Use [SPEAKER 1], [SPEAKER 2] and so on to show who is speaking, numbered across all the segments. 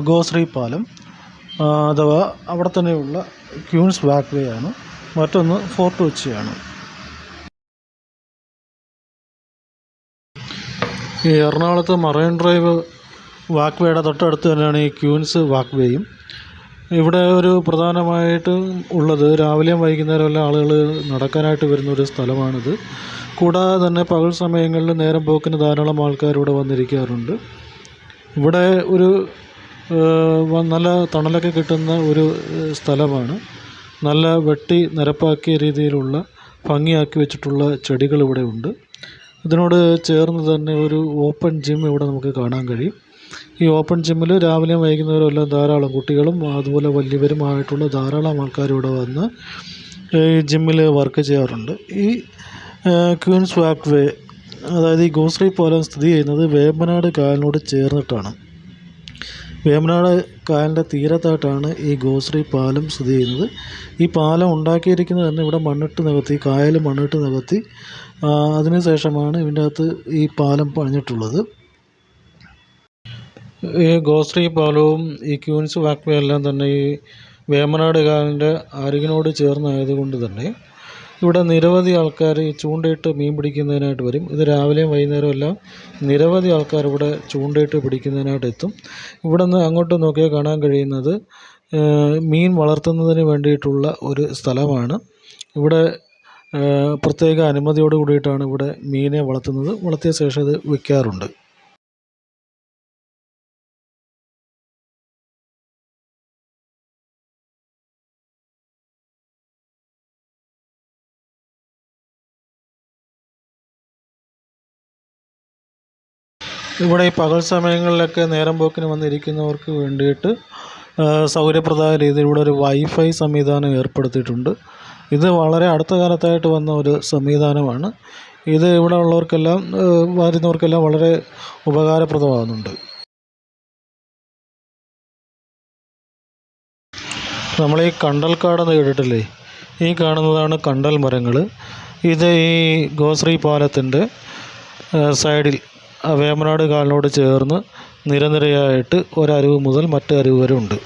[SPEAKER 1] ഗോശ്രീ പാലം അഥവാ അവിടെ തന്നെയുള്ള ക്യൂൻസ് വാക്ക് വേ ആണ്. മറ്റൊന്ന് ഫോർട്ട് കൊച്ചിയാണ്. ഈ എറണാകുളത്ത് മറൈൻ ഡ്രൈവ് വാക്ക് വേയുടെ തൊട്ടടുത്ത് തന്നെയാണ് ഈ ക്യൂൻസ് വാക്ക് വേയും. ഇവിടെ ഒരു പ്രധാനമായിട്ട് ഉള്ളത് രാവിലെയും വൈകുന്നേരം എല്ലാം ആളുകൾ നടക്കാനായിട്ട് വരുന്നൊരു സ്ഥലമാണിത്. കൂടാതെ തന്നെ പകൽ സമയങ്ങളിൽ നേരം പോക്കിന് ധാരാളം ആൾക്കാർ ഇവിടെ വന്നിരിക്കാറുണ്ട്. ഇവിടെ ഒരു നല്ല തണലൊക്കെ കിട്ടുന്ന ഒരു സ്ഥലമാണ്. നല്ല വെട്ടി നിരപ്പാക്കിയ രീതിയിലുള്ള ഭംഗിയാക്കി വെച്ചിട്ടുള്ള ചെടികൾ ഇവിടെ ഉണ്ട്. ഇതിനോട് ചേർന്ന് തന്നെ ഒരു ഓപ്പൺ ജിം ഇവിടെ നമുക്ക് കാണാൻ കഴിയും. ഈ ഓപ്പൺ ജിമ്മിൽ രാവിലെയും വൈകുന്നേരം എല്ലാം ധാരാളം കുട്ടികളും അതുപോലെ വലിയവരുമായിട്ടുള്ള ധാരാളം ആൾക്കാർ ഇവിടെ വന്ന് ഈ ജിമ്മിൽ വർക്ക് ചെയ്യാറുണ്ട്. ഈ ക്യൂൻസ് വാക്ക് വേ അതായത് ഈ ഗോശ്രീ പാലം സ്ഥിതി ചെയ്യുന്നത് വേമ്പനാട് കായലിനോട് ചേർന്നിട്ടാണ്. വേമ്പനാട് കായലിൻ്റെ തീരത്തായിട്ടാണ് ഈ ഗോശ്രീ പാലം സ്ഥിതി ചെയ്യുന്നത്. ഈ പാലം ഉണ്ടാക്കിയിരിക്കുന്നത് തന്നെ ഇവിടെ മണ്ണിട്ട് നികത്തി, കായൽ മണ്ണിട്ട് നികത്തി അതിനുശേഷമാണ് ഇതിൻ്റെ അകത്ത് ഈ പാലം പണിഞ്ഞിട്ടുള്ളത്. ഈ ഗോശ്രീ പാലവും ഈ ക്യൂൻസ് വാക്ക് വേ എല്ലാം തന്നെ ഈ വേമ്പനാട് കായലിൻ്റെ അരികിനോട് ചേർന്നായതുകൊണ്ട് തന്നെ ഇവിടെ നിരവധി ആൾക്കാർ ഈ ചൂണ്ടയിട്ട് മീൻ പിടിക്കുന്നതിനായിട്ട് വരും. ഇത് രാവിലെയും വൈകുന്നേരവും എല്ലാം നിരവധി ആൾക്കാർ ഇവിടെ ചൂണ്ടയിട്ട് പിടിക്കുന്നതിനായിട്ട് എത്തും. ഇവിടെ നിന്ന് അങ്ങോട്ട് നോക്കിയാൽ കാണാൻ കഴിയുന്നത് മീൻ വളർത്തുന്നതിന് വേണ്ടിയിട്ടുള്ള ഒരു സ്ഥലമാണ്. ഇവിടെ പ്രത്യേക അനുമതിയോട് കൂടിയിട്ടാണ് ഇവിടെ മീനെ വളർത്തുന്നത്. വളർത്തിയ ശേഷം ഇത് വിൽക്കാറുണ്ട്. ഇവിടെ ഈ പകൽ സമയങ്ങളിലൊക്കെ നേരം പോക്കിന് വന്നിരിക്കുന്നവർക്ക് വേണ്ടിയിട്ട് സൗകര്യപ്രദമായ രീതിയിലൂടെ ഒരു വൈഫൈ സംവിധാനം ഏർപ്പെടുത്തിയിട്ടുണ്ട്. ഇത് വളരെ അടുത്ത കാലത്തായിട്ട് വന്ന ഒരു സംവിധാനമാണ്. ഇത് ഇവിടെ ഉള്ളവർക്കെല്ലാം വരുന്നവർക്കെല്ലാം വളരെ ഉപകാരപ്രദമാകുന്നുണ്ട്. നമ്മൾ ഈ കണ്ടൽക്കാടെന്ന് കേട്ടിട്ടില്ലേ? ഈ കാണുന്നതാണ് കണ്ടൽ മരങ്ങൾ. ഇത് ഈ ഗോശ്രീ പാലത്തിൻ്റെ സൈഡിൽ വേമ്പനാട് കായലിനോട് ചേർന്ന് നിരനിരയായിട്ട് ഒരരുവ് മുതൽ മറ്റേ അരുവ് വരെ ഉണ്ട്.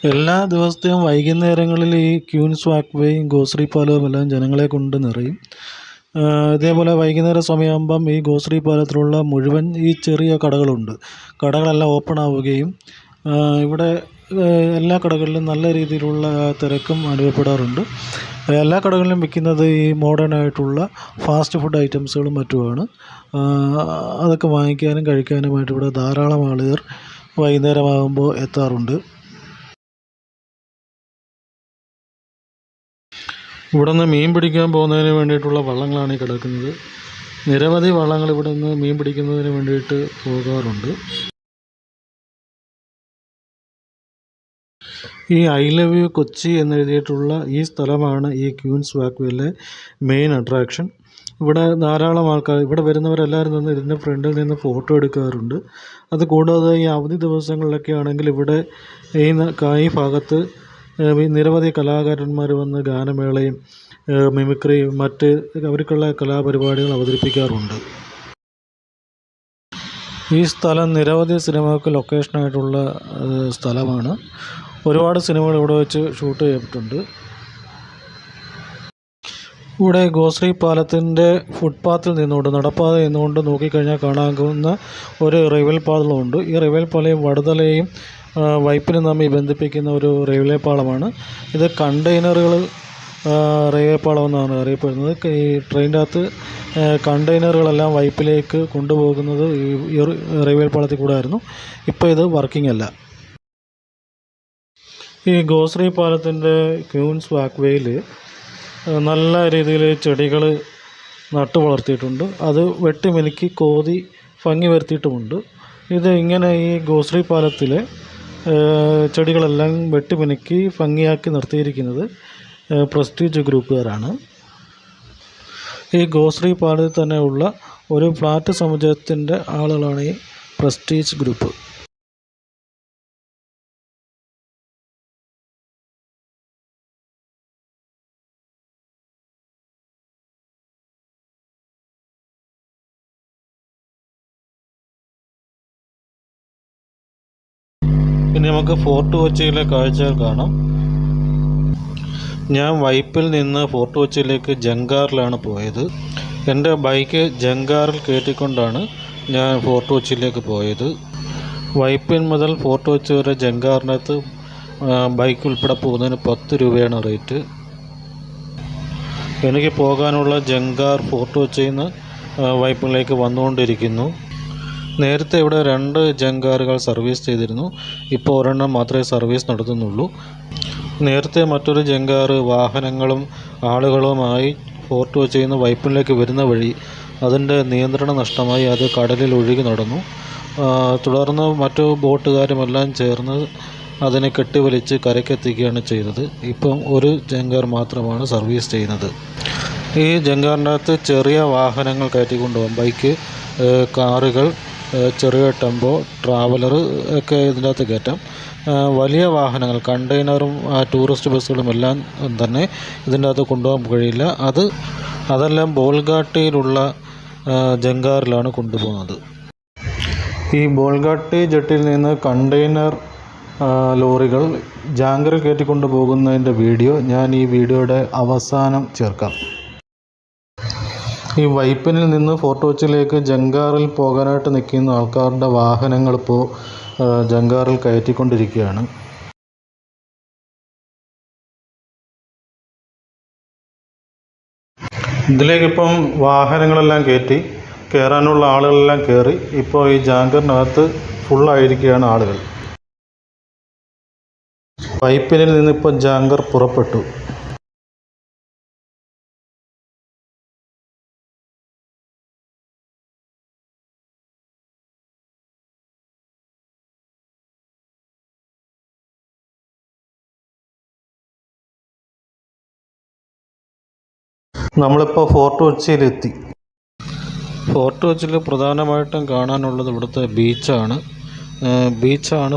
[SPEAKER 1] എല്ലാ ദിവസത്തെയും വൈകുന്നേരങ്ങളിൽ ഈ ക്യൂൻസ് വാക്ക് വേയും ഗോശ്രീ പാലവും എല്ലാം ജനങ്ങളെ കൊണ്ട് നിറയും. ഇതേപോലെ വൈകുന്നേര സമയമാകുമ്പം ഈ ഗോശ്രീ പാലത്തിലുള്ള മുഴുവൻ ഈ ചെറിയ കടകളുണ്ട്, കടകളെല്ലാം ഓപ്പൺ ആവുകയും ഇവിടെ എല്ലാ കടകളിലും നല്ല രീതിയിലുള്ള തിരക്കും അനുഭവപ്പെടാറുണ്ട്. എല്ലാ കടകളിലും വിൽക്കുന്നത് ഈ മോഡേൺ ആയിട്ടുള്ള ഫാസ്റ്റ് ഫുഡ് ഐറ്റംസുകളും മറ്റുമാണ്. അതൊക്കെ വാങ്ങിക്കാനും കഴിക്കാനുമായിട്ട് ഇവിടെ ധാരാളം ആളുകൾ വൈകുന്നേരമാകുമ്പോൾ എത്താറുണ്ട്. ഇവിടെ നിന്ന് മീൻ പിടിക്കാൻ പോകുന്നതിന് വേണ്ടിയിട്ടുള്ള വള്ളങ്ങളാണ് ഈ കിടക്കുന്നത്. നിരവധി വള്ളങ്ങൾ ഇവിടെ നിന്ന് മീൻ പിടിക്കുന്നതിന് വേണ്ടിയിട്ട് പോകാറുണ്ട്. ഈ ഐ ലവ് യു കൊച്ചി എന്നെഴുതിയിട്ടുള്ള ഈ സ്ഥലമാണ് ഈ ക്യൂൻസ് വാക്ക് വേയിലെ മെയിൻ അട്രാക്ഷൻ. ഇവിടെ ധാരാളം ആൾക്കാർ ഇവിടെ വരുന്നവരെല്ലാവരും നിന്ന് ഇതിൻ്റെ ഫ്രണ്ടിൽ നിന്ന് ഫോട്ടോ എടുക്കാറുണ്ട്. അതുകൂടാതെ ഈ അവധി ദിവസങ്ങളിലൊക്കെ ആണെങ്കിൽ ഇവിടെ ഈ ഭാഗത്ത് നിരവധി കലാകാരന്മാർ വന്ന് ഗാനമേളയും മിമിക്രിയും മറ്റ് അവർക്കുള്ള കലാപരിപാടികൾ അവതരിപ്പിക്കാറുണ്ട്. ഈ സ്ഥലം നിരവധി സിനിമകൾക്ക് ലൊക്കേഷനായിട്ടുള്ള സ്ഥലമാണ്. ഒരുപാട് സിനിമകൾ ഇവിടെ വെച്ച് ഷൂട്ട് ചെയ്തിട്ടുണ്ട്. ഇവിടെ ഗോശ്രീ പാലത്തിൻ്റെ ഫുട്പാത്തിൽ നിന്നുകൊണ്ട് നടപ്പാത നിന്നുകൊണ്ട് നോക്കിക്കഴിഞ്ഞാൽ കാണാവുന്ന ഒരു റെയിൽവേ പാളമുണ്ട്. ഈ റെയിൽവേ പാളയും വടുതലയും വൈപ്പിനും തമ്മിൽ ബന്ധിപ്പിക്കുന്ന ഒരു റെയിൽവേ പാളമാണ്. ഇത് കണ്ടെയ്നറുകൾ റെയിൽവേ പാളം എന്നാണ് അറിയപ്പെടുന്നത്. ഈ ട്രെയിനിൻ്റെ അകത്ത് കണ്ടെയ്നറുകളെല്ലാം വൈപ്പിലേക്ക് കൊണ്ടുപോകുന്നത് ഈ റെയിൽവേ പാളത്തിൽ കൂടെ ആയിരുന്നു. ഇപ്പോൾ ഇത് വർക്കിംഗ് അല്ല. ഈ ഗോശ്രീ പാലത്തിൻ്റെ ക്യൂൻസ് വാക്ക് വേയിൽ നല്ല രീതിയിൽ ചെടികൾ നട്ടു വളർത്തിയിട്ടുണ്ട്. അത് വെട്ടി മിനുക്കി കോതി ഭംഗി വരുത്തിയിട്ടുമുണ്ട്. ഇത് ഇങ്ങനെ ഈ ഗോശ്രീ പാലത്തിലെ ചെടികളെല്ലാം വെട്ടിമിനുക്കി ഭംഗിയാക്കി നിർത്തിയിരിക്കുന്നത് പ്രസ്റ്റീജ് ഗ്രൂപ്പുകാരാണ്. ഈ ഗോശ്രീ പാലത്തിൽ തന്നെ ഉള്ള ഒരു ഫ്ലാറ്റ് സമുച്ചയത്തിൻ്റെ ആളുകളാണ് ഈ പ്രസ്റ്റീജ് ഗ്രൂപ്പ്. ഇനി നമുക്ക് ഫോർട്ട് കൊച്ചിയിലെ കാഴ്ചകൾ കാണാം. ഞാൻ വൈപ്പിൽ നിന്ന് ഫോർട്ട് കൊച്ചിയിലേക്ക് ജങ്കാറിലാണ് പോയത്. എൻ്റെ ബൈക്ക് ജങ്കാറിൽ കയറ്റിക്കൊണ്ടാണ് ഞാൻ ഫോർട്ട് കൊച്ചിയിലേക്ക് പോയത്. വൈപ്പിൻ മുതൽ ഫോർട്ട് കൊച്ചി വരെ ജങ്കാറിനകത്ത് ബൈക്ക് ഉൾപ്പെടെ പോകുന്നതിന് 10 രൂപയാണ് റേറ്റ്. എനിക്ക് പോകാനുള്ള ജങ്കാർ ഫോർട്ട് കൊച്ചിയിൽ നിന്ന് വൈപ്പിലേക്ക് വന്നുകൊണ്ടിരിക്കുന്നു. നേരത്തെ ഇവിടെ 2 ജങ്കാറുകൾ സർവീസ് ചെയ്തിരുന്നു. ഇപ്പോൾ ഒരെണ്ണം മാത്രമേ സർവീസ് നടത്തുന്നുള്ളൂ. നേരത്തെ മറ്റൊരു ജങ്കാറ് വാഹനങ്ങളും ആളുകളുമായി ഫോർട്ട് കൊച്ചിയിൽ നിന്ന് വൈപ്പിനിലേക്ക് വരുന്ന വഴി അതിൻ്റെ നിയന്ത്രണം നഷ്ടമായി അത് കടലിൽ ഒഴുകി നടന്നു. തുടർന്ന് മറ്റു ബോട്ടുകാരുമെല്ലാം ചേർന്ന് അതിനെ കെട്ടിവലിച്ച് കരയ്ക്കെത്തിക്കുകയാണ് ചെയ്തത്. ഇപ്പം ഒരു ജങ്കാർ മാത്രമാണ് സർവീസ് ചെയ്യുന്നത്. ഈ ജങ്കാറിനകത്ത് ചെറിയ വാഹനങ്ങൾ കയറ്റിക്കൊണ്ടുപോകാം. ബൈക്ക്, കാറുകൾ, ചെറിയ ടെമ്പോ, ട്രാവലർ ഒക്കെ ഇതിൻ്റെ അകത്ത് കയറ്റാം. വലിയ വാഹനങ്ങൾ, കണ്ടെയ്നറും ടൂറിസ്റ്റ് ബസ്സുകളും എല്ലാം തന്നെ ഇതിൻ്റെ അകത്ത് കൊണ്ടുപോകാൻ കഴിയില്ല. അതെല്ലാം ബോൾഗാട്ടിയിലുള്ള ജങ്കാറിലാണ് കൊണ്ടുപോകുന്നത്. ഈ ബോൾഗാട്ടി ജെട്ടിയിൽ നിന്ന് കണ്ടെയ്നർ ലോറികൾ ജാങ്കറിൽ കയറ്റിക്കൊണ്ട് പോകുന്നതിൻ്റെ വീഡിയോ ഞാൻ ഈ വീഡിയോയുടെ അവസാനം ചേർക്കാം. ഈ വൈപ്പിനിൽ നിന്ന് ഫോർട്ട് കൊച്ചിയിലേക്ക് ജങ്കാറിൽ പോകാനായിട്ട് നിൽക്കുന്ന ആൾക്കാരുടെ വാഹനങ്ങളിപ്പോൾ ജങ്കാറിൽ കയറ്റിക്കൊണ്ടിരിക്കുകയാണ്. ഇതിലേക്കിപ്പം വാഹനങ്ങളെല്ലാം കയറാനുള്ള ആളുകളെല്ലാം കയറി. ഇപ്പോൾ ഈ ജാങ്കറിനകത്ത് ഫുള്ളായിരിക്കുകയാണ് ആളുകൾ. വൈപ്പിനിൽ നിന്നിപ്പോൾ ജാങ്കർ പുറപ്പെട്ടു. നമ്മളിപ്പോൾ ഫോർട്ട് കൊച്ചിയിലെത്തി. ഫോർട്ട് കൊച്ചിയിൽ പ്രധാനമായിട്ടും കാണാനുള്ളത് ഇവിടുത്തെ ബീച്ചാണ്.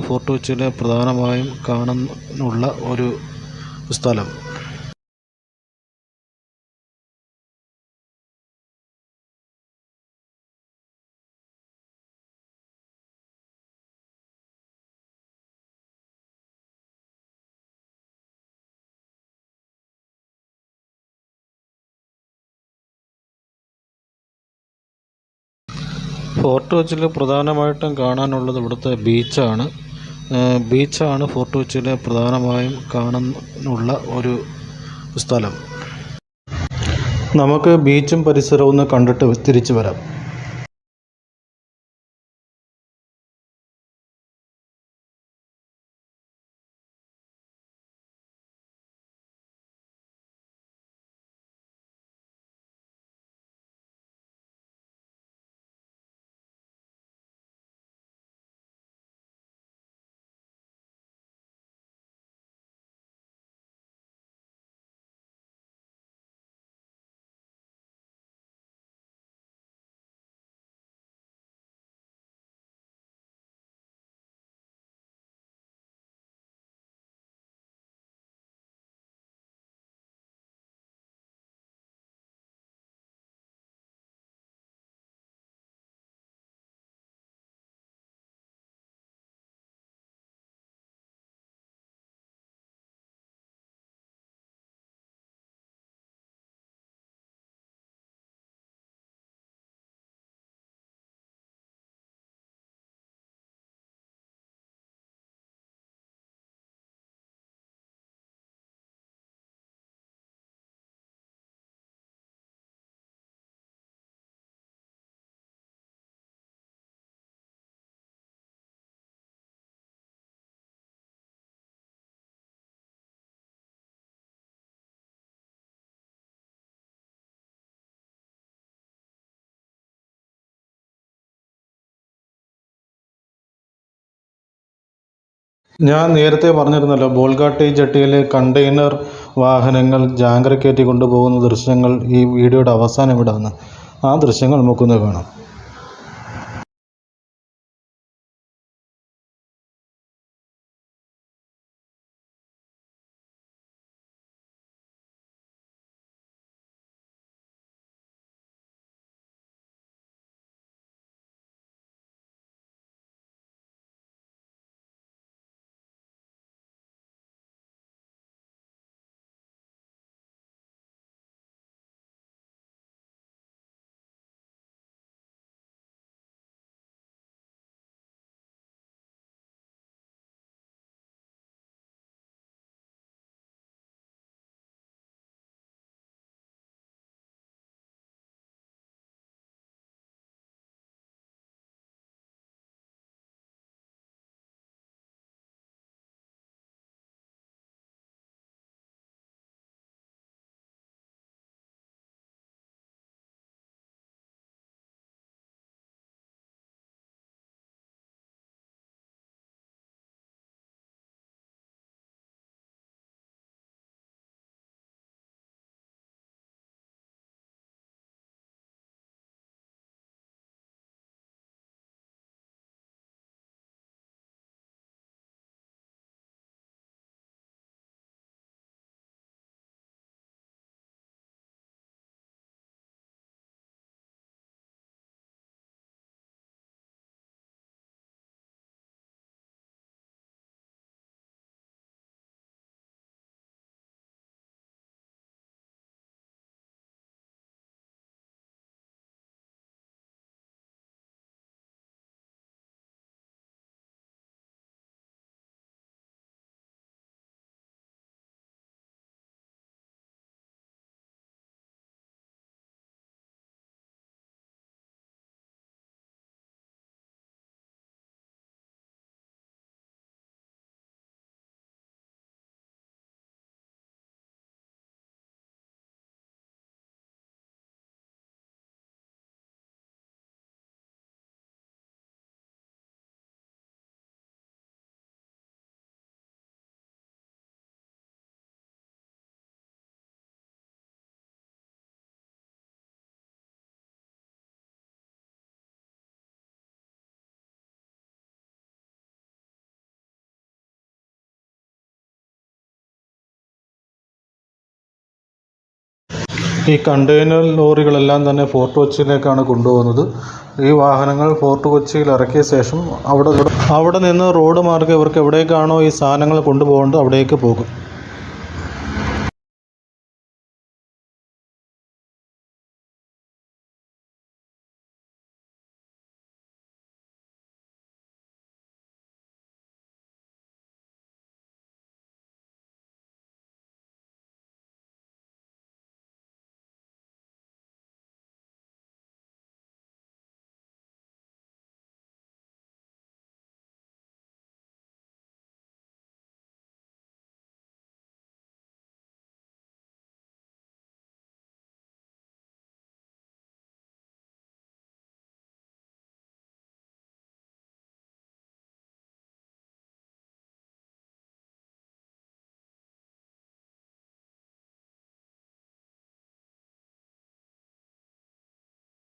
[SPEAKER 1] ഫോർട്ട് കൊച്ചിയിലെ പ്രധാനമായും കാണാനുള്ള ഒരു സ്ഥലം. ഫോർട്ട് കൊച്ചിയിൽ പ്രധാനമായിട്ടും കാണാനുള്ളത് ഇവിടുത്തെ ബീച്ചാണ്. ഫോർട്ട് കൊച്ചിയിലെ പ്രധാനമായും കാണാനുള്ള ഒരു സ്ഥലം. നമുക്ക് ബീച്ചും പരിസരവും ഒന്ന് കണ്ടിട്ട് തിരിച്ചു വരാം. ഞാൻ നേരത്തെ പറഞ്ഞിരുന്നല്ലോ, ബോൾഗാട്ടി ജെട്ടിയിലെ കണ്ടെയ്നർ വാഹനങ്ങൾ ജാങ്കര കയറ്റി കൊണ്ടുപോകുന്ന ദൃശ്യങ്ങൾ ഈ വീഡിയോയുടെ അവസാനം ഇടാണ്. ആ ദൃശ്യങ്ങൾ നമുക്കൊന്ന് കാണാം. ഈ കണ്ടെയ്നർ ലോറികളെല്ലാം തന്നെ ഫോർട്ട് കൊച്ചിയിലേക്കാണ് കൊണ്ടുപോകുന്നത്. ഈ വാഹനങ്ങൾ ഫോർട്ട് കൊച്ചിയിൽ ഇറക്കിയ ശേഷം അവിടെ നിന്ന് റോഡ് മാർഗ്ഗം ഇവർക്ക് എവിടേക്കാണോ ഈ സാധനങ്ങൾ കൊണ്ടുപോകേണ്ടത് അവിടേക്ക് പോകും.